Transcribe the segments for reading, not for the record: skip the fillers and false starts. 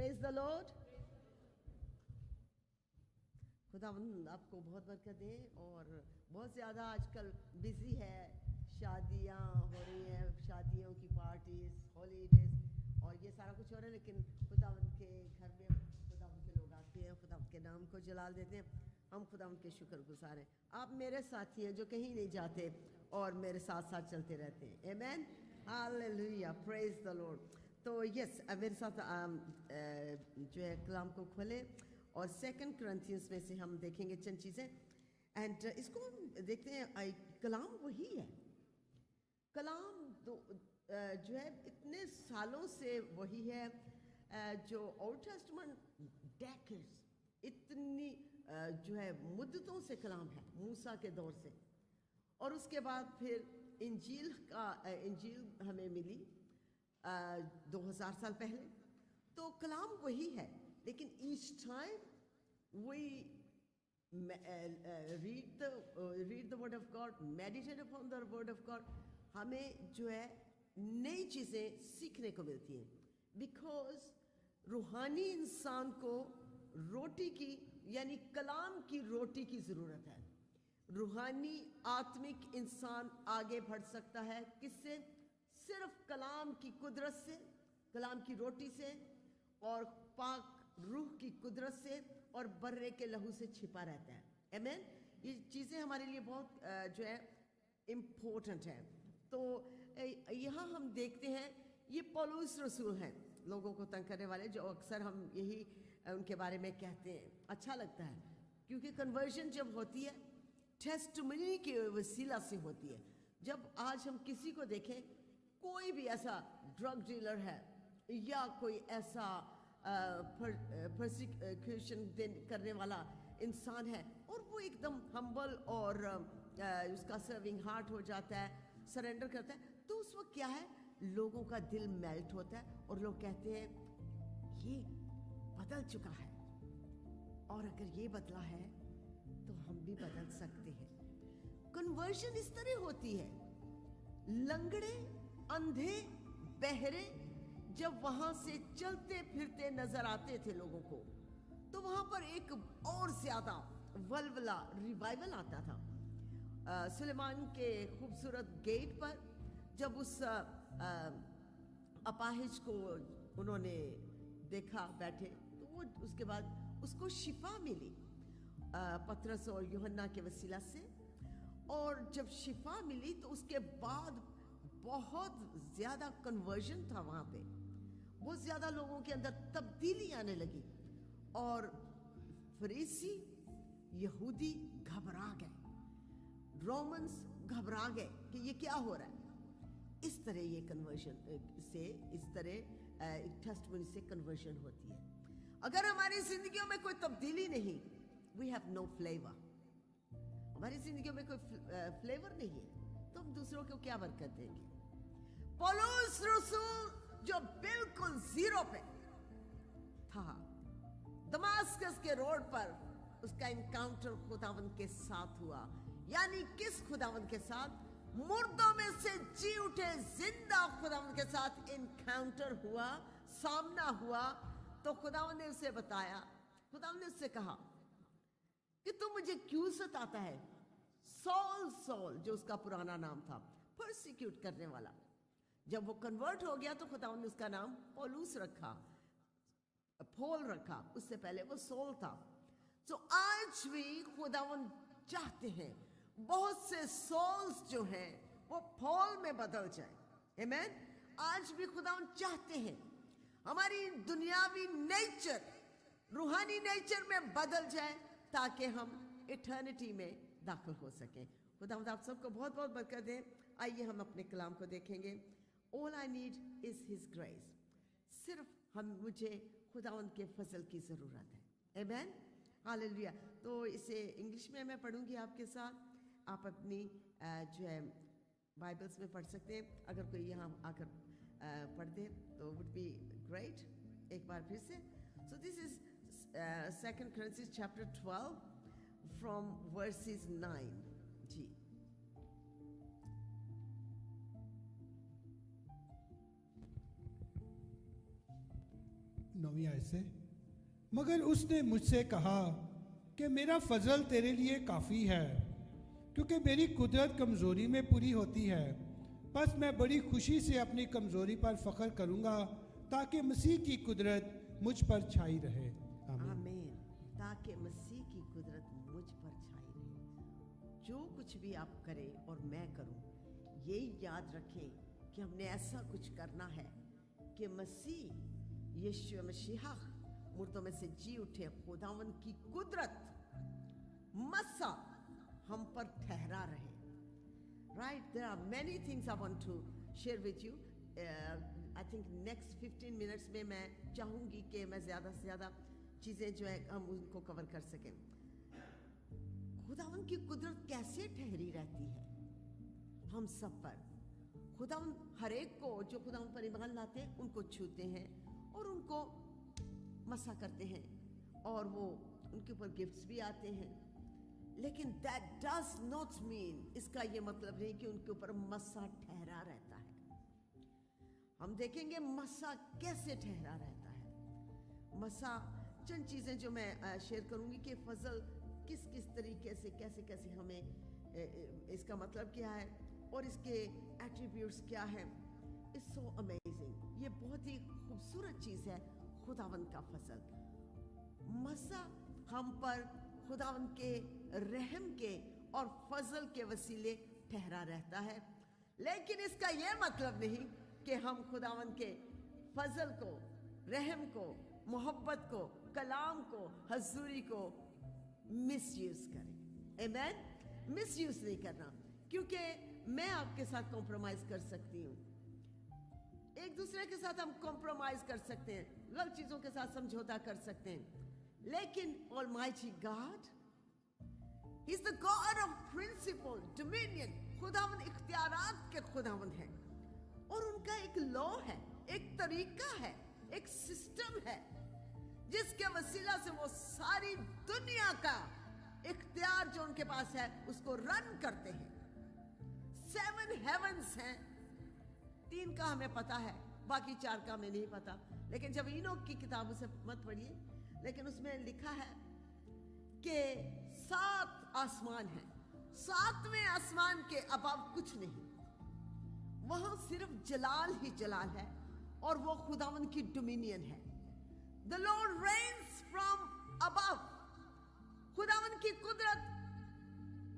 Praise the Lord. खुदावंद आपको बहुत बरकत दे। और बहुत ज़्यादा आजकल बिजी है, शादियाँ हो रही हैं, शादियों की पार्टीज, हॉलीडेज और ये सारा कुछ हो रहा है, लेकिन खुदावंद के घर में खुदावंद के लोग आते हैं, खुदावंद के नाम को जलाल देते हैं। हम खुदावंद के शुक्रगुजार हैं। आप मेरे साथी हैं जो कहीं नहीं जाते और मेरे साथ साथ चलते रहते हैं। आमेन, हालेलुया, प्रेज द लॉर्ड। तो यस, मेरे साथ जो है कलाम को खोले और 2 Corinthians में से हम देखेंगे चंद चीज़ें। एंड इसको हम देखते हैं, कलाम वही है। कलाम जो है इतने सालों से वही है, जो ओल्ड टेस्टमेंट डेकेड्स, इतनी जो है मुद्दतों से कलाम है, मूसा के दौर से। और उसके बाद फिर इंजील हमें मिली 2000 साल पहले। तो कलाम वही है, लेकिन each time we read the word of God, meditate upon the word of God, हमें जो है नई चीज़ें सीखने को मिलती हैं। बिकॉज रूहानी इंसान को रोटी की यानी कलाम की रोटी की ज़रूरत है। रूहानी आत्मिक इंसान आगे बढ़ सकता है किससे? सिर्फ कलाम की कुदरत से, कलाम की रोटी से और पाक रूह की कुदरत से और बर्रे के लहू से छिपा रहता है। आमीन। ये चीज़ें हमारे लिए बहुत जो है इम्पोर्टेंट है। तो यहाँ हम देखते हैं ये पौलुस रसूल हैं, लोगों को तंग करने वाले, जो अक्सर हम यही उनके बारे में कहते हैं। अच्छा लगता है क्योंकि कन्वर्जन जब होती है टेस्टिमनी के वसीला से होती है। जब आज हम किसी को देखें, कोई भी ऐसा ड्रग डीलर है या कोई ऐसा परसिक्यूशन करने वाला इंसान है और वो एकदम हम्बल और उसका सर्विंग हार्ट हो जाता है, सरेंडर करता है, तो उस वक्त क्या है, लोगों का दिल मेल्ट होता है और लोग कहते हैं ये बदल चुका है, और अगर ये बदला है तो हम भी बदल सकते हैं। कन्वर्जन इस तरह होती है। लंगड़े, अंधे, बहरे जब वहां से चलते फिरते नजर आते थे लोगों को, तो वहां पर एक और ज्यादा वलवला रिवाइवल आता था। सुलेमान के खूबसूरत गेट पर जब उस अपाहिज को उन्होंने देखा बैठे, तो वो उसके बाद उसको शिफा मिली पतरस और यूहन्ना के वसीला से। और जब शिफा मिली तो उसके बाद बहुत ज़्यादा कन्वर्जन था वहाँ पे, बहुत ज़्यादा लोगों के अंदर तब्दीली आने लगी और फरीसी यहूदी घबरा गए, रोमन्स घबरा गए कि ये क्या हो रहा है। इस तरह ये कन्वर्जन से, इस तरह टेस्टिमनी से कन्वर्जन होती है। अगर हमारी जिंदगियों में कोई तब्दीली नहीं, वी हैव नो फ्लेवर, हमारी जिंदगियों में कोई फ्लेवर नहीं है, तो हम दूसरों को क्या बरकत देंगे। पौलुस रसूल जो बिल्कुल जीरो पे था, दमास्कस के रोड पर उसका इनकाउंटर खुदावंद के साथ हुआ। यानी किस खुदावंद के साथ? मुर्दों में से जी उठे जिंदा खुदावंद के साथ इनकाउंटर हुआ, सामना हुआ। तो खुदावंद ने उसे बताया, खुदावंद ने उससे कहा कि तू मुझे क्यों सताता है? सॉल, सॉल जो उसका पुराना नाम था, परसिक्यूट करने वाला। जब वो कन्वर्ट हो गया तो खुदावंद ने उसका नाम पौलुस रखा, पौल रखा, उससे पहले वो सॉल था। तो आज भी खुदावंद चाहते हैं बहुत से सॉल्स जो हैं वो पौल में बदल जाए। आमीन। आज भी खुदावंद चाहते हैं हमारी दुनियावी नेचर रूहानी नेचर में बदल जाए ताकि हम इटर्निटी में दाखिल हो सकें। खुदावंद आप सबको बहुत बहुत बरकत दे। आइए हम अपने कलाम को देखेंगे। All I need is His grace. सिर्फ मुझे खुदावंद के फजल की ज़रूरत है। आमीन, हालेलुया। तो इसे इंग्लिश में मैं पढ़ूंगी आपके साथ, आप अपनी जो है बाइबल्स में पढ़ सकते हैं। अगर कोई यहाँ आकर पढ़ दे तो would be great। एक बार फिर से। So this is 2 Corinthians chapter 12 from verses 9 जी। 9वीं आयत से, मगर उसने मुझसे कहा कि मेरा फजल तेरे लिए काफ़ी है, क्योंकि मेरी कुदरत कमज़ोरी में पूरी होती है। बस मैं बड़ी खुशी से अपनी कमज़ोरी पर फ़ख्र करूँगा, ताकि मसीह की कुदरत मुझ पर छाई रहे। आमीन। आमीन। ताकि मसीह की कुदरत मुझ पर छाई रहे। जो कुछ भी आप करें और मैं करूं, यही याद रखें कि हमने ऐसा कुछ करना है कि मसीह यीशु मसीहा मुर्दों में से जी उठे, खुदावन की कुदरत मसा हम पर ठहरा रहे। Right, there are many things I want to share with you. I think next 15 minutes में मैं चाहूँगी कि मैं ज़्यादा से ज़्यादा चीज़ें जो है हम उनको कवर कर सकें। खुदावन की कुदरत कैसे ठहरी रहती है हम सब पर। खुदावन हर एक को जो खुदावन पर ईमान लाते हैं उनको छूते हैं और उनको मसा करते हैं, और वो उनके ऊपर गिफ्ट्स भी आते हैं। लेकिन that does not mean, इसका ये मतलब नहीं कि उनके ऊपर मसा ठहरा रहता है। हम देखेंगे मसा कैसे ठहरा रहता है। मसा चंद चीज़ें जो मैं शेयर करूंगी कि फजल किस किस तरीके से कैसे कैसे हमें इसका मतलब क्या है और इसके एट्रीब्यूट्स क्या है। It's so amazing. ये बहुत ही खूबसूरत चीज़ है खुदावन का फजल। मसा हम पर खुदावन के रहम के और फजल के वसीले ठहरा रहता है। लेकिन इसका यह मतलब नहीं कि हम खुदावन के फजल को, रहम को, मोहब्बत को, कलाम को, हजूरी को मिसयूज करें। आमीन। मिसयूज नहीं करना, क्योंकि मैं आपके साथ कॉम्प्रोमाइज कर सकती हूँ, एक दूसरे के साथ हम कॉम्प्रोमाइज कर सकते हैं, गलत चीजों के साथ समझौता कर सकते हैं। लेकिन Almighty God, He is the God of principle, dominion. खुदावन इख्तियारात के खुदावन है, और उनका एक लॉ है, एक तरीका है, एक सिस्टम है, जिसके वसीला से वो सारी दुनिया का इख्तियार जो उनके पास है उसको रन करते हैं। 7 heavens हैं, 3 का हमें पता है, बाकी 4 का हमें नहीं पता। लेकिन जब इनोक की किताबों से मत पढ़िए, लेकिन उसमें लिखा है कि 7 आसमान हैं, 7वें आसमान के अबव कुछ नहीं, वहां सिर्फ जलाल ही जलाल है, और वो खुदावन की डोमिनियन है। The Lord reigns from above. खुदावन की कुदरत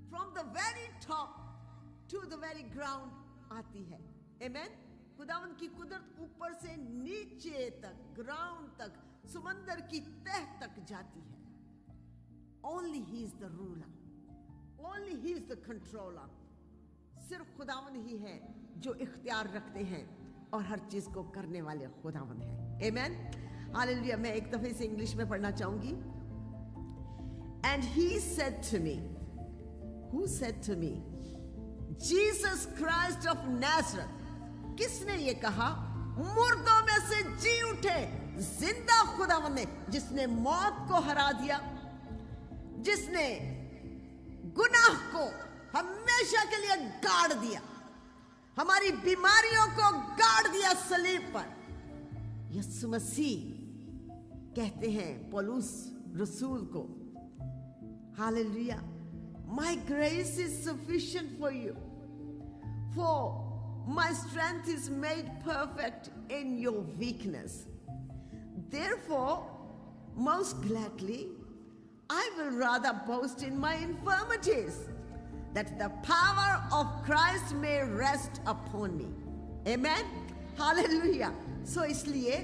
from the very top to the very ground आती है। Amen. खुदावन की कुदरत ऊपर से नीचे तक, ग्राउंड तक, समंदर की तह तक जाती है। Only He is the ruler. Only He is the controller. सिर्फ खुदावन ही है जो इख्तियार रखते हैं और हर चीज को करने वाले खुदावन है। Amen. हालेलुया। मैं एक दफे से इंग्लिश में पढ़ना चाहूंगी। And He said to me, who said to me? Jesus Christ of Nazareth. किसने ये कहा? मुर्दों में से जी उठे जिंदा खुदावन ने, जिसने मौत को हरा दिया, जिसने गुनाह को हमेशा के लिए गाड़ दिया, हमारी बीमारियों को गाड़ दिया सलीब पर। यीशु मसीह कहते हैं पौलुस रसूल को, hallelujah, My grace is sufficient for you, for my strength is made perfect in your weakness. Therefore, most gladly, I will rather boast in my infirmities, that the power of Christ may rest upon me. Amen. Hallelujah. So इसलिए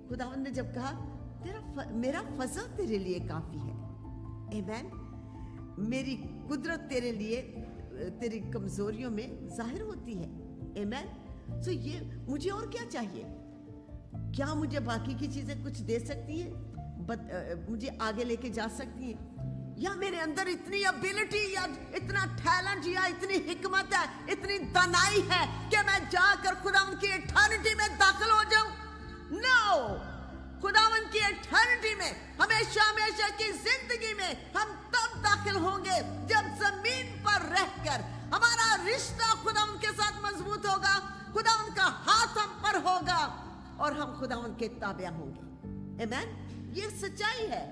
खुदावंद ने जब कहा मेरा फजल तेरे लिए काफी है, Amen, मेरी कुदरत तेरे लिए तेरी कमजोरियों में जाहिर होती है, Amen. So ये मुझे और क्या चाहिए? क्या मुझे बाकी की चीजें कुछ दे सकती हैं, मुझे आगे लेके जा सकती हैं, या मेरे अंदर इतनी एबिलिटी या इतना टैलेंट या इतनी हिकमत है, इतनी दानाई है कि मैं जाकर खुदावन की एटर्निटी में दाखिल हो जाऊं? नो, खुदावन की एटर्निटी में, हमेशा हमेशा की जिंदगी में हम तब दाखिल होंगे जब जमीन पर रहकर हमारा रिश्ता खुदावन के साथ मजबूत होगा, खुदावन का हाथ हम पर होगा और हम खुदावन के ताबिया होंगे। आमीन, ये सच्चाई है।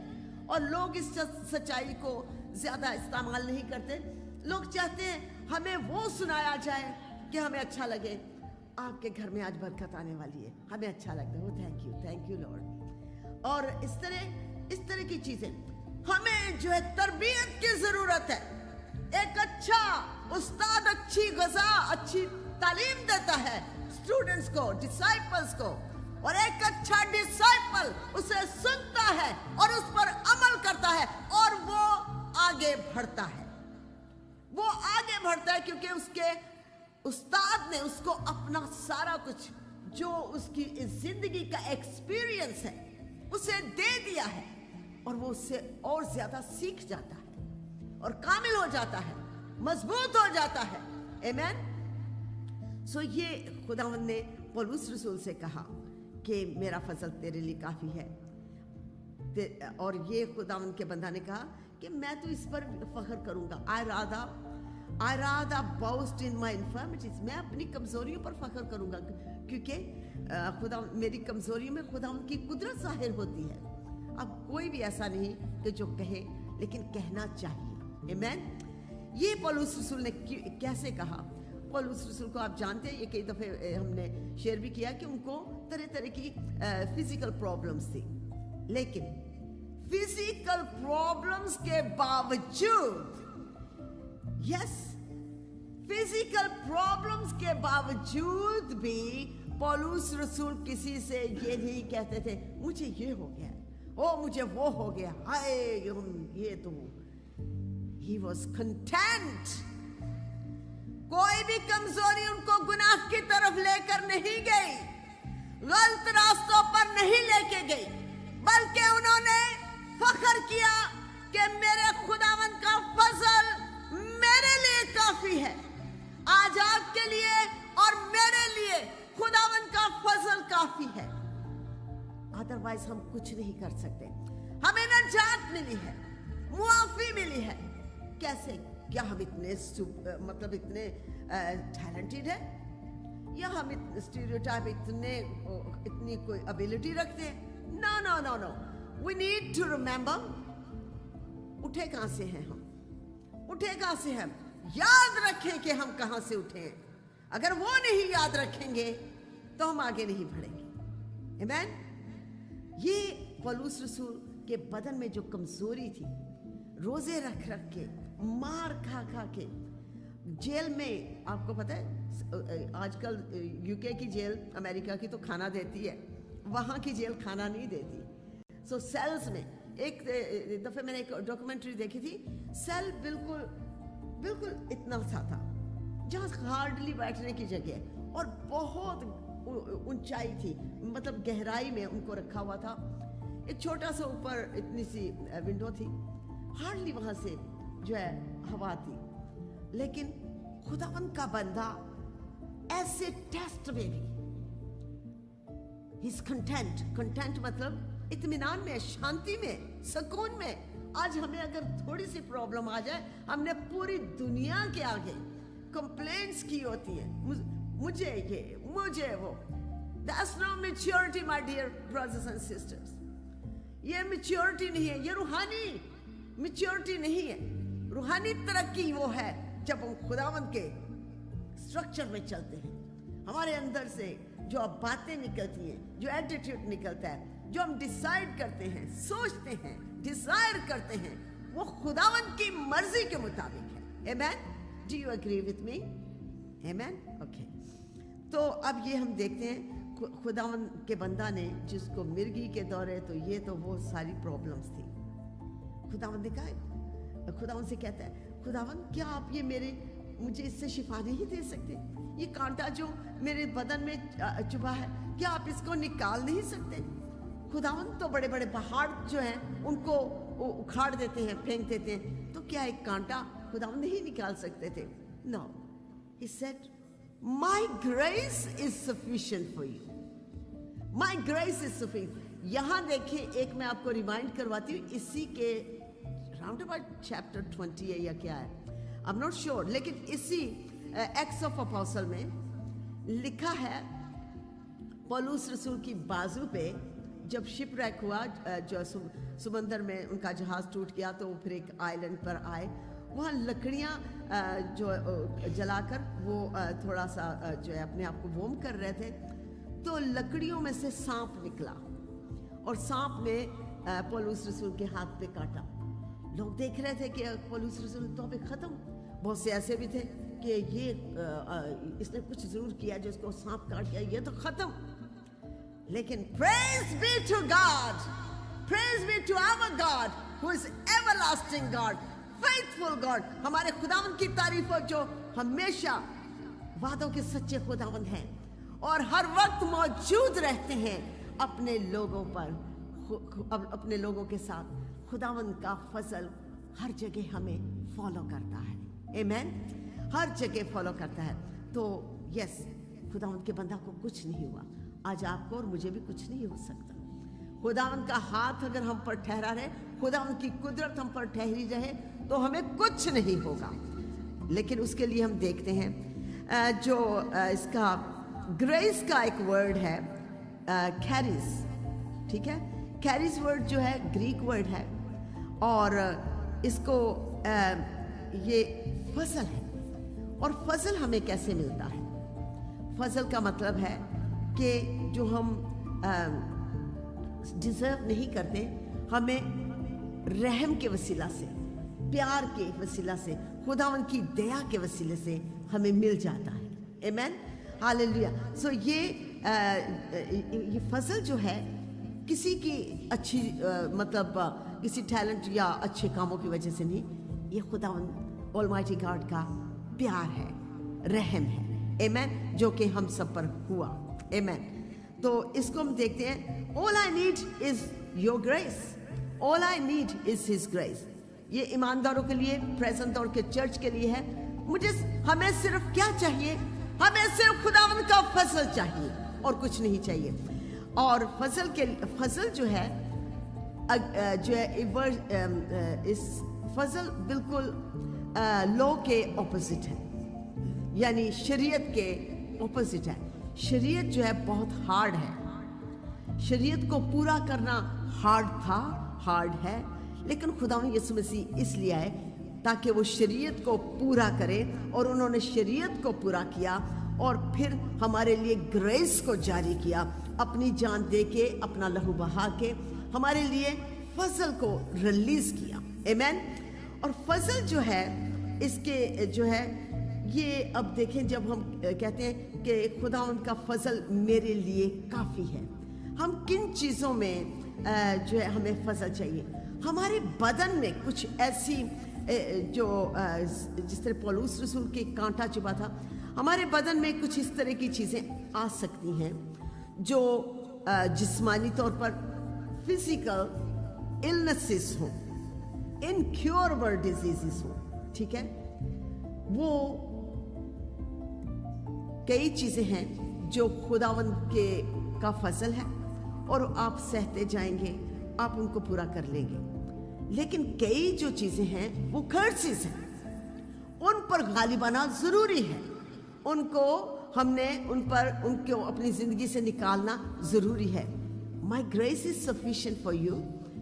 और लोग इस सच्चाई को ज्यादा इस्तेमाल नहीं करते। लोग चाहते हैं हमें वो सुनाया जाए कि हमें अच्छा लगे। आपके घर में आज बरकत आने वाली है, हमें अच्छा लगता है, वो थैंक यू लॉर्ड। और इस तरह की चीजें हमें जो है तरबियत की जरूरत है। एक अच्छा उस्ताद अच्छी ग़िज़ा, अच्छी तालीम देता है स्टूडेंट्स को, डिसाइपल्स को, और एक अच्छा डिसाइपल उसे सुनता है और उस पर अमल करता है और वो आगे बढ़ता है। वो आगे बढ़ता है क्योंकि उसके उस्ताद ने उसको अपना सारा कुछ जो उसकी इस जिंदगी का एक्सपीरियंस है उसे दे दिया है, और वो उससे और ज्यादा सीख जाता है और कामिल हो जाता है, मजबूत हो जाता है। आमीन। सो ये खुदावंद ने पौलुस रसूल से कहा कि मेरा फजल तेरे लिए काफी है। और ये खुदावंद के बंदा ने कहा कि मैं तो इस पर फख्र करूंगा। आई Rada boast in my infirmities, मैं अपनी कमजोरियों पर फख्र करूंगा, क्योंकि खुदा मेरी कमजोरियों में खुदा की कुदरत जाहिर होती है। अब कोई भी ऐसा नहीं कि जो कहे, लेकिन कहना चाहिए। आमीन। ये पौलुस रसूल ने कैसे कहा? पौलुस रसूल को आप जानते हैं, ये कई दफे हमने शेयर भी किया कि उनको तरह तरह की फिजिकल प्रॉब्लम्स थी, लेकिन फिजिकल प्रॉब्लम्स के बावजूद, यस, फिजिकल प्रॉब्लम्स के बावजूद भी पौलुस रसूल किसी से ये नहीं कहते थे मुझे ये हो गया, ओ मुझे वो हो गया, हाय ये तो। He was content। कोई भी कमजोरी उनको गुनाह की तरफ लेकर नहीं गई, गलत रास्तों पर नहीं लेके गई, बल्कि उन्होंने फख्र किया कि मेरे खुदावंद का फजल मेरे लिए काफी है। आज आपके लिए और मेरे लिए खुदावंद का फजल काफी है। अदरवाइज हम कुछ नहीं कर सकते। हमें नजात मिली है, मुआफी मिली है। कैसे? क्या हम इतने इतने टैलेंटेड है, या हम स्टीरियोटाइप इतनी कोई एबिलिटी रखते हैं? No. We need to remember, उठे कहां से हैं हम, उठे कहां से हम, याद रखें कि हम कहां से उठे हैं। अगर वो नहीं याद रखेंगे तो हम आगे नहीं बढ़ेंगे। आमीन। ये पौलुस रसूल के बदन में जो कमजोरी थी, रोजे रख के, मार खा के, जेल में, आपको पता है आजकल यूके की जेल अमेरिका की तो खाना देती है, वहां की जेल खाना नहीं देती। सो सेल्स में, एक दफे मैंने एक डॉक्यूमेंट्री देखी थी, सेल बिल्कुल इतना सा था जहाँ हार्डली बैठने की जगह, और बहुत ऊंचाई थी, मतलब गहराई में उनको रखा हुआ था। एक छोटा सा ऊपर इतनी सी विंडो थी, हार्डली वहां से जो है हवा थी। लेकिन खुदावंद का बंदा ऐसे टेस्ट में भी He's content मतलब इत्मीनान में, शांति में, सुकून में। आज हमें अगर थोड़ी सी प्रॉब्लम आ जाए, हमने पूरी दुनिया के आगे कंप्लेंट्स की होती है, मुझे ये, मुझे वो। That's no maturity, my dear brothers and sisters। ये मैच्योरिटी नहीं है, ये रूहानी मैच्योरिटी नहीं है। रूहानी तरक्की वो है जब हम खुदावंद के स्ट्रक्चर में चलते हैं। हमारे अंदर से जो अब बातें निकलती हैं, जो एटीट्यूड निकलता है, जो हम डिसाइड करते हैं, सोचते हैं, डिजायर करते हैं, वो खुदावंद की मर्जी के मुताबिक है। आमीन। Do you agree with me? आमीन। ओके। तो अब ये हम देखते हैं खुदावंद के बंदा ने, जिसको मिर्गी के दौरे, तो ये तो वो सारी प्रॉब्लम्स थी। खुदावंद ने कहा, खुदावंद से कहता है, खुदावंद क्या आप ये मुझे इससे शिफा नहीं दे सकते? ये कांटा जो मेरे बदन में चुभा है, क्या आप इसको निकाल नहीं सकते? खुदावंद तो बड़े बड़े पहाड़ जो हैं उनको उखाड़ देते हैं, फेंक देते हैं, तो क्या एक कांटा खुदावंद नहीं निकाल सकते थे? No. He said, My grace is sufficient for you। My grace is sufficient। यहां देखिए, एक मैं आपको रिमाइंड करवाती हूँ, इसी के राउंड अबाउट चैप्टर 20 है या क्या है, आई एम नॉट श्योर, लेकिन इसी एक्ट्स ऑफ अपोस्टल में लिखा है, पौलुस रसूल की बाजू पे जब शिपरैक हुआ, जो समंदर में उनका जहाज टूट गया, तो वो फिर एक आइलैंड पर आए। वहाँ लकड़ियाँ जो जलाकर वो थोड़ा सा जो है अपने आप को वार्म कर रहे थे, तो लकड़ियों में से सांप निकला और सांप ने पौलुस रसूल के हाथ पे काटा। लोग देख रहे थे कि पौलुस रसूल तो अभी खत्म। बहुत से ऐसे भी थे कि ये इसने कुछ जरूर किया जो इसको सांप काट गया, ये तो खत्म। लेकिन praise be to God, praise be to our God who is everlasting God, faithful God। हमारे खुदावंद की तारीफ हो जो हमेशा वादों के सच्चे खुदावंद हैं और हर वक्त मौजूद रहते हैं अपने लोगों पर, अपने लोगों के साथ। खुदावंद का फजल हर जगह हमें फॉलो करता है, आमेन, हर जगह फॉलो करता है। तो यस, खुदावंद के बंदा को कुछ नहीं हुआ, आज आपको और मुझे भी कुछ नहीं हो सकता। खुदावंद का हाथ अगर हम पर ठहरा रहे, खुदावंद की कुदरत हम पर ठहरी रहे, तो हमें कुछ नहीं होगा। लेकिन उसके लिए हम देखते हैं जो इसका ग्रेस का एक वर्ड है कैरिस, ठीक है। कैरिस वर्ड जो है ग्रीक वर्ड है और इसको ये फजल है। और फजल हमें कैसे मिलता है? फजल का मतलब है कि जो हम डिजर्व नहीं करते, हमें रहम के वसीला से, प्यार के वसीला से, खुदावंद की दया के वसीले से हमें मिल जाता है, आमेन, हालेलुया। सो ये फजल जो है किसी की अच्छी मतलब किसी टैलेंट या अच्छे कामों की वजह से नहीं, ये खुदावंद ऑलमाइटी गॉड का प्यार है, रहम है, आमेन, जो कि हम सब पर हुआ, आमेन। तो इसको हम देखते हैं, all I need is your grace, all I need is his grace. ये ईमानदारों के लिए, प्रेजेंट और के चर्च के लिए है। हमें सिर्फ क्या चाहिए? हमें सिर्फ खुदावंद का फजल चाहिए और कुछ नहीं चाहिए। और फजल जो है इस फजल बिल्कुल लॉ के ऑपोजिट है, यानी शरीयत के ऑपोजिट है। शरीयत जो है बहुत हार्ड है, शरीयत को पूरा करना हार्ड था, हार्ड है, लेकिन खुदावंद यीशु मसीह इसलिए आए ताकि वो शरीयत को पूरा करे, और उन्होंने शरीयत को पूरा किया और फिर हमारे लिए ग्रेस को जारी किया, अपनी जान दे के, अपना लहू बहा के हमारे लिए फजल को रिलीज किया, आमेन। और फजल जो है इसके जो है ये, अब देखें, जब हम कहते हैं कि खुदावंद का फजल मेरे लिए काफ़ी है, हम किन चीज़ों में जो है हमें फजल चाहिए? हमारे बदन में कुछ ऐसी जो जिस तरह पौलुस रसूल के कांटा चुभा था, हमारे बदन में कुछ इस तरह की चीज़ें आ सकती हैं जो जिस्मानी तौर पर फिजिकल इलनेसेस हो, इनक्योरेबल डिजीजेस हो, ठीक है। वो कई चीज़ें हैं जो खुदावंद के का फजल है और आप सहते जाएंगे, आप उनको पूरा कर लेंगे। लेकिन कई जो चीज़ें हैं वो कर्सेस हैं, उन पर गालिबाना ज़रूरी है, उनको हमने उनको अपनी ज़िंदगी से निकालना ज़रूरी है। माई grace is sufficient for you,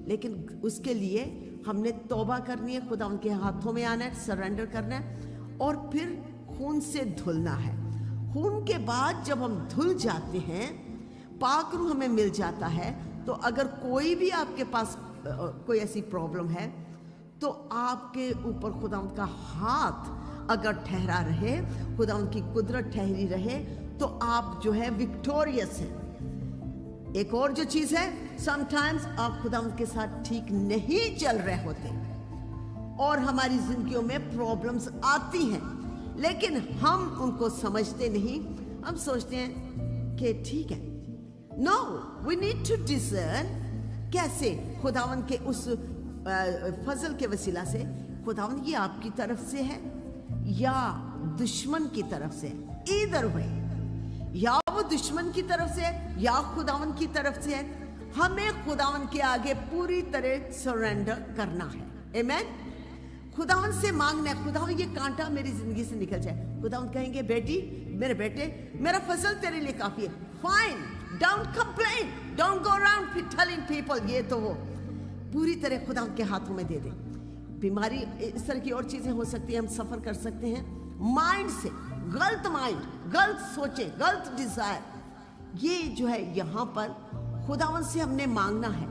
लेकिन उसके लिए हमने तौबा करनी है, खुदा उनके हाथों में आना है, सरेंडर करना है और फिर खून से धुलना है। खून के बाद जब हम धुल जाते हैं, पाक रूह हमें मिल जाता है। तो अगर कोई भी आपके पास कोई ऐसी प्रॉब्लम है, तो आपके ऊपर खुदावंद का हाथ अगर ठहरा रहे, खुदावंद की कुदरत ठहरी रहे, तो आप जो है विक्टोरियस हैं। एक और जो चीज़ है, समटाइम्स आप खुदावंद के साथ ठीक नहीं चल रहे होते और हमारी जिंदगियों में प्रॉब्लम्स आती हैं, लेकिन हम उनको समझते नहीं। हम सोचते हैं कि ठीक है। No, we need to discern कैसे खुदावंद के उस फजल के वसीला से, खुदावंद ये आपकी तरफ से है या दुश्मन की तरफ से। ईदर वे, या वो दुश्मन की तरफ से है या खुदावंद की तरफ से है, हमें खुदावंद के आगे पूरी तरह सरेंडर करना है, आमेन। खुदावंद से मांगना है, खुदावंद ये कांटा मेरी जिंदगी से निकल जाए। खुदावंद कहेंगे, बेटी, मेरे बेटे, मेरा फजल तेरे लिए काफी है, fine, Don't complain. Don't go around telling people ये तो वो. पूरी तरह खुदा के हाथों में दे दे. बीमारी इस तरह की और चीजें हो सकती हैं, हम सफर कर सकते हैं माइंड से, गलत माइंड, गलत सोचे, गलत डिजायर. ये जो है यहाँ पर खुदावन से हमने मांगना है,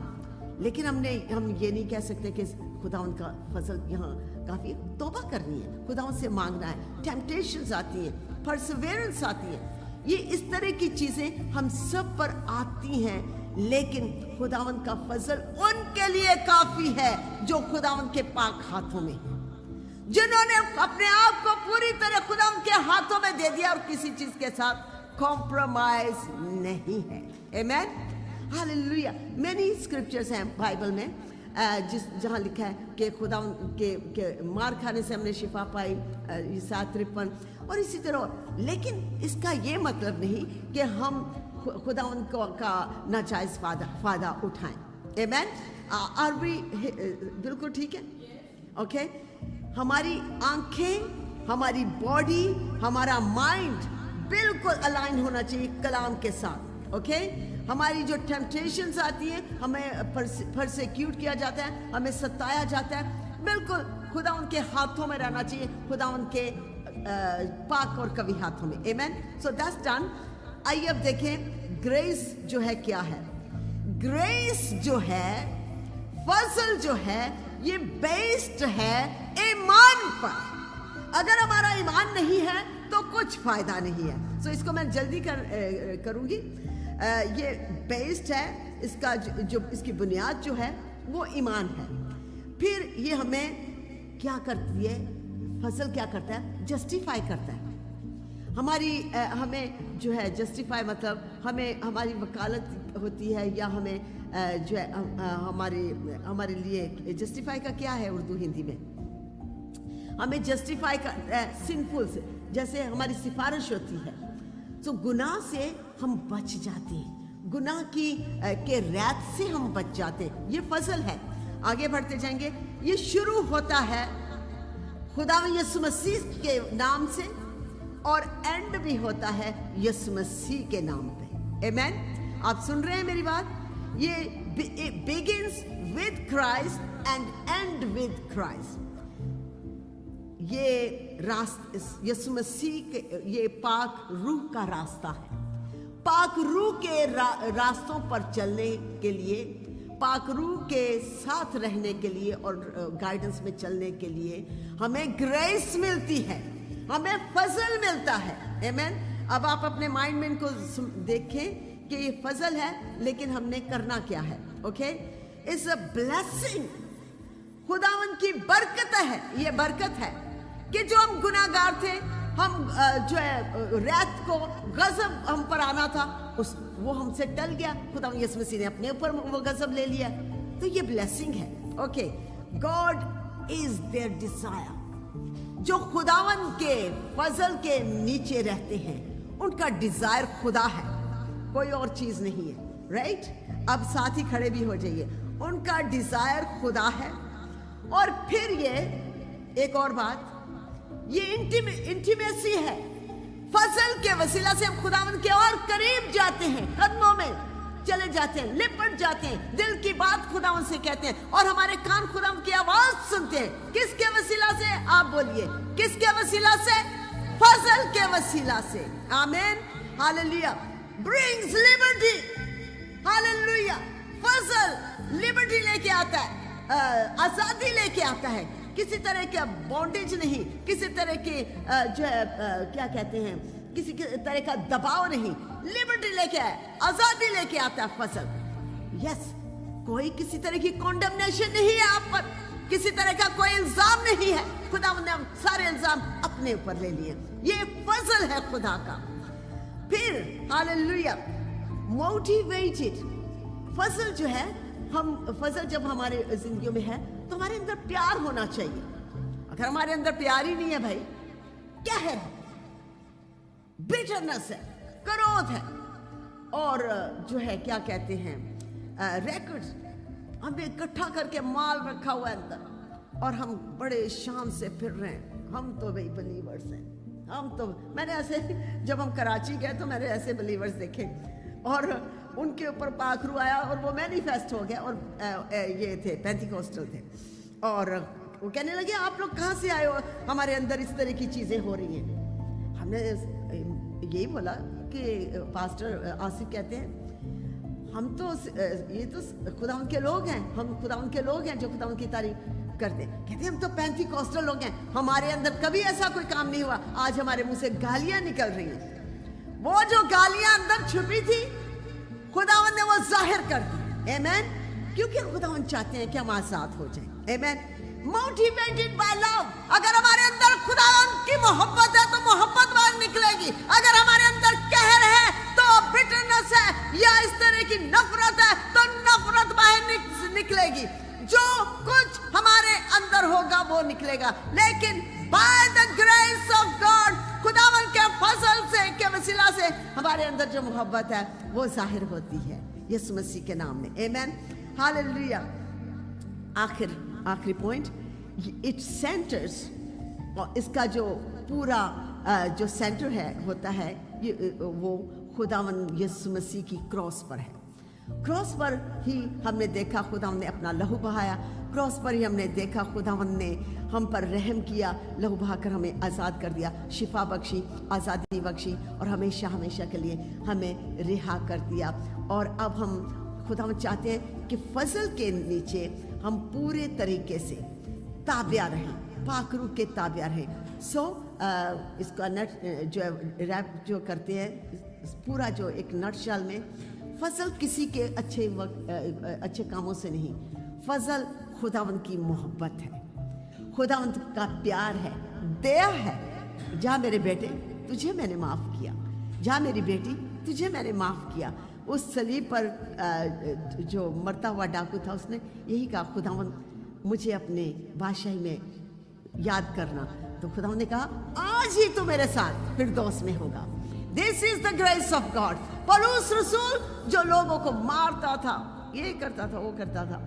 लेकिन हम ये नहीं कह सकते कि खुदावन का फजल यहाँ काफी. तौबा करनी है, खुदावन से मांगना है. टेम्पटेशंस आती हैं, परसिवेरेंस आती है, ये इस तरह की चीजें हम सब पर आती हैं, लेकिन खुदावन का फजल उनके लिए काफी है जो खुदावन के पाक हाथों में, जिन्होंने अपने आप को पूरी तरह खुदावन के हाथों में दे दिया और किसी चीज के साथ कॉम्प्रोमाइज नहीं है. आमेन, हालेलुया. मेनी स्क्रिप्चर्स हैं बाइबल में जहाँ लिखा है कि खुदावन के मार खाने से हमने शिफा पाई, ईसाया 53 और इसी तरह. लेकिन इसका ये मतलब नहीं कि हम खुदावन का नाजायज फायदा उठाएं. आमेन. आर वी बिल्कुल ठीक है? ओके. हमारी आंखें, हमारी बॉडी, हमारा माइंड बिल्कुल अलाइन होना चाहिए कलाम के साथ. ओके. हमारी जो टेम्पटेशंस आती हैं, हमें परसिक्यूट किया जाता है, हमें सताया जाता है, बिल्कुल खुदा उनके हाथों में रहना चाहिए, खुदा उनके पाक और कवि हाथों में. आमेन. So that's done. आइए अब देखें ग्रेस जो है क्या है. ग्रेस जो है, फजल जो है, ये बेस्ड है ईमान पर. अगर हमारा ईमान नहीं है तो कुछ फायदा नहीं है. सो इसको मैं जल्दी करूंगी. ये बेस्ड है, इसका जो इसकी बुनियाद जो है वो ईमान है. फिर ये हमें क्या करती है, फजल क्या करता है, जस्टिफाई करता है. हमें जो है जस्टिफाई मतलब हमें हमारी वकालत होती है, या हमें जो है हमारे लिए जस्टिफाई का क्या है उर्दू हिंदी में, हमें जस्टिफाई का सिंफुल से, जैसे हमारी सिफारिश होती है. तो गुनाह से हम बच जाते हैं, गुनाह के रैत से हम बच जाते हैं. ये फजल है. आगे बढ़ते जाएंगे. ये शुरू होता है खुदा यीशु मसीह के नाम से और एंड भी होता है यीशु मसीह के नाम पे. आमेन. आप सुन रहे हैं मेरी बात? ये begins with Christ and end with Christ. ये यीशु मसीह के, ये पाक रूह का रास्ता है. पाक रूह के रास्तों पर चलने के लिए, पाक रूह के साथ रहने के लिए और गाइडेंस में चलने के लिए हमें ग्रेस मिलती है, हमें फजल मिलता है. आमेन. अब आप अपने माइंड में इनको देखें कि ये फजल है, लेकिन हमने करना क्या है. ओके. It's a blessing. खुदावन की बरकत है. ये बरकत है कि जो हम गुनाहगार थे, हम जो है रैत को गजब हम पर आना था, वो हमसे टल गया. खुदा यीशु मसीह ने अपने ऊपर वो गजब ले लिया. तो ये ब्लेसिंग है. Okay. God is there Dzire. जो खुदावन के फजल के नीचे रहते हैं, उनका डिजायर खुदा है, कोई और चीज नहीं है. राइट. अब साथ ही खड़े भी हो जाइए. उनका डिजायर खुदा है. और फिर ये एक और बात, ये इंटीमेसी है. फजल के वसीला से हम खुदावन के और करीब जाते हैं, कदमों में चले जाते हैं, लिपट जाते हैं, दिल की बात खुदावन से कहते हैं, और हमारे कान खुदावन की आवाज सुनते हैं. किसके वसीला से? आप बोलिए, किसके वसीला से? फजल के वसीला से. आमीन. हालेलुया. Brings liberty. हालेलुया. फजल लिबर्टी लेके आता है, आजादी लेके आता है. किसी तरह का बॉन्डेज नहीं, किसी तरह के जो है क्या कहते हैं, किसी तरह का दबाव नहीं. लिबर्टी लेके आए, आजादी लेके आता है फजल. यस. कोई किसी तरह की कॉन्डेमनेशन नहीं है आप पर, किसी तरह का कोई इल्जाम नहीं है. खुदा ने सारे इल्जाम अपने ऊपर ले लिए. ये फजल है खुदा का. फिर हालेलुया, मोटिवेटेड. फजल जो है, हम फजल जब हमारे जिंदगी में है तो हमारे अंदर प्यार होना चाहिए. अगर हमारे अंदर प्यार ही नहीं है भाई, क्या है? बिटरनेस है, क्रोध है, और जो है क्या कहते हैं, रैकेट्स. हमें इकट्ठा करके माल रखा हुआ है अंदर, और हम बड़े शान से फिर रहे हैं. हम तो भाई बिलीवर्स हैं. हम तो, मैंने ऐसे, जब हम कराची गए तो मैंने ऐसे बिलीवर्स देखे. और उनके ऊपर पाखरू आया और वो मैनिफेस्ट हो गया। और ये थे पेंटिकोस्टल थे, और वो कहने लगे आप लोग कहाँ से आए हो, हमारे अंदर इस तरह की चीज़ें हो रही हैं। हमने यही बोला कि पास्टर आसिफ कहते हैं हम तो ये तो खुदावंद के लोग हैं, हम खुदावंद के लोग हैं जो खुदावंद की तारीफ करते हैं। कहते हैं हम तो पेंटिकोस्टल लोग हैं, हमारे अंदर कभी ऐसा कोई काम नहीं हुआ। आज हमारे मुंह से गालियां निकल रही हैं, वो जो गालियां अंदर छुपी थी खुदावंद ने वो जाहिर कर दी। आमीन। क्योंकि खुदावंद चाहते हैं कि हम आजाद हो जाएं। आमीन। Motivated by love. अगर हमारे अंदर खुदावंद की मोहब्बत है तो मोहब्बत बाहर निकलेगी। अगर हमारे अंदर कहर है तो बिटरनेस है या इस तरह की नफरत है तो नफरत बाहर निकलेगी। जो कुछ हमारे अंदर होगा वो निकलेगा। लेकिन by the grace of God, खुदावंद के फजल से के वसीला से हमारे अंदर जो मोहब्बत है वो जाहिर होती है यीशु मसीह के नाम में। आमीन। हालेलुया। आखिरी पॉइंट, इट सेंटर्स, और इसका जो पूरा जो सेंटर है होता है वो खुदावंद यीशु मसीह की क्रॉस पर है। क्रॉस पर ही हमने देखा खुदावंद ने अपना लहू बहाया। क्रॉस पर ही हमने देखा खुदावंद ने हम पर रहम किया, लहू बहाकर हमें आज़ाद कर दिया, शिफा बख्शी, आज़ादी बख्शी और हमेशा हमेशा के लिए हमें रिहा कर दिया। और अब हम खुदावंद चाहते हैं कि फजल के नीचे हम पूरे तरीके से ताबिया रहें, पाखरू के ताबिया रहें। इसका नट जो रैप जो करते हैं पूरा जो एक नटशल में, फजल किसी के अच्छे कामों से नहीं, फजल खुदावंद की मोहब्बत है, खुदावंद का प्यार है, दया है। जा मेरे बेटे तुझे मैंने माफ़ किया, जा मेरी बेटी तुझे मैंने माफ़ किया। उस सलीब पर जो मरता हुआ डाकू था उसने यही कहा, खुदावंद मुझे अपने बादशाही में याद करना। तो खुदावंद ने कहा आज ही तू मेरे साथ फिरदौस में होगा। This is the grace of God. पौलुस रसूल जो लोगों को मारता था, ये करता था, वो करता था,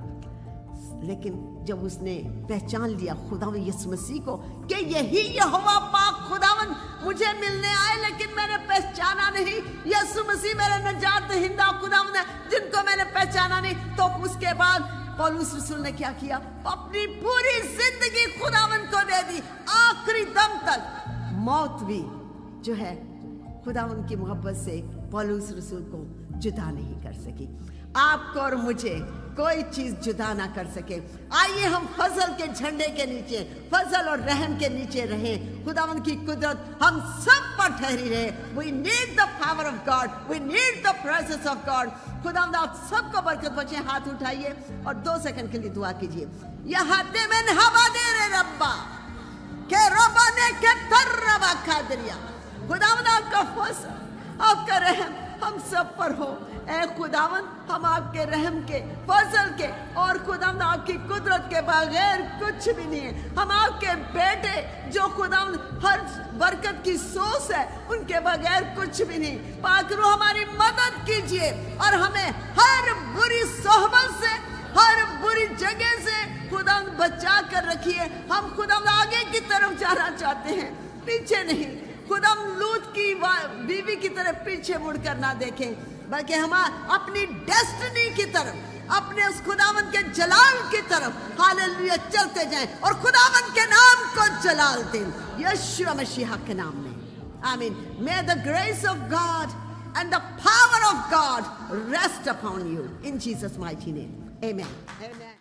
लेकिन जब उसने पहचान लिया खुदावंद यीशु मसीह को कि यही यहोवा पाक खुदावंद मुझे मिलने आए लेकिन मैंने पहचाना नहीं, यीशु मसीह मेरे नजात दहिंदा खुदावंद है जिनको मैंने पहचाना नहीं, तो उसके बाद पौलुस रसूल ने क्या किया, अपनी पूरी जिंदगी खुदावंद को दे दी। आखिरी दम तक मौत भी जो है खुदावंद की मोहब्बत से पौलुस रसूल को जुदा नहीं कर सकी। आपको और मुझे कोई चीज जुदा ना कर सके। आइए हम फजल के झंडे के नीचे, फजल और रहम के नीचे रहें। खुदावंद की कुदरत हम सब पर ठहरी रहे। We need the power of God, we need the presence of God. खुदावंद आप सबको बरकत बख्शे। हाथ उठाइए और 2 सेकंड के लिए दुआ कीजिए। या दे में हवा दे रे रब्बा के रब्बा ने के तरबा खादरिया। खुदावंद आपका फजल, आपका रहम हम सब पर हो। ऐ खुदावंद हम आपके रहम के, फजल के और खुदावंद आपकी कुदरत के बगैर कुछ भी नहीं है। हम आपके बेटे जो खुदावंद हर बरकत की सोच है, उनके बगैर कुछ भी नहीं। पाकरू हमारी मदद कीजिए और हमें हर बुरी सोहबत से, हर बुरी जगह से खुदावंद बचा कर रखिए। हम खुदावंद आगे की तरफ जाना चाहते हैं, पीछे नहीं। खुदावंद लूत की बीवी की तरफ पीछे मुड़कर ना देखें, बल्कि हम अपनी डेस्टिनी की तरफ, अपने उस खुदावंद के जलाल की तरफ हालेलुया चलते जाएं और खुदावंद के नाम को जलाल दें यीशु मसीह के नाम में। आमीन। May the grace of God and the power of God rest upon you in Jesus' mighty name. Amen. Amen.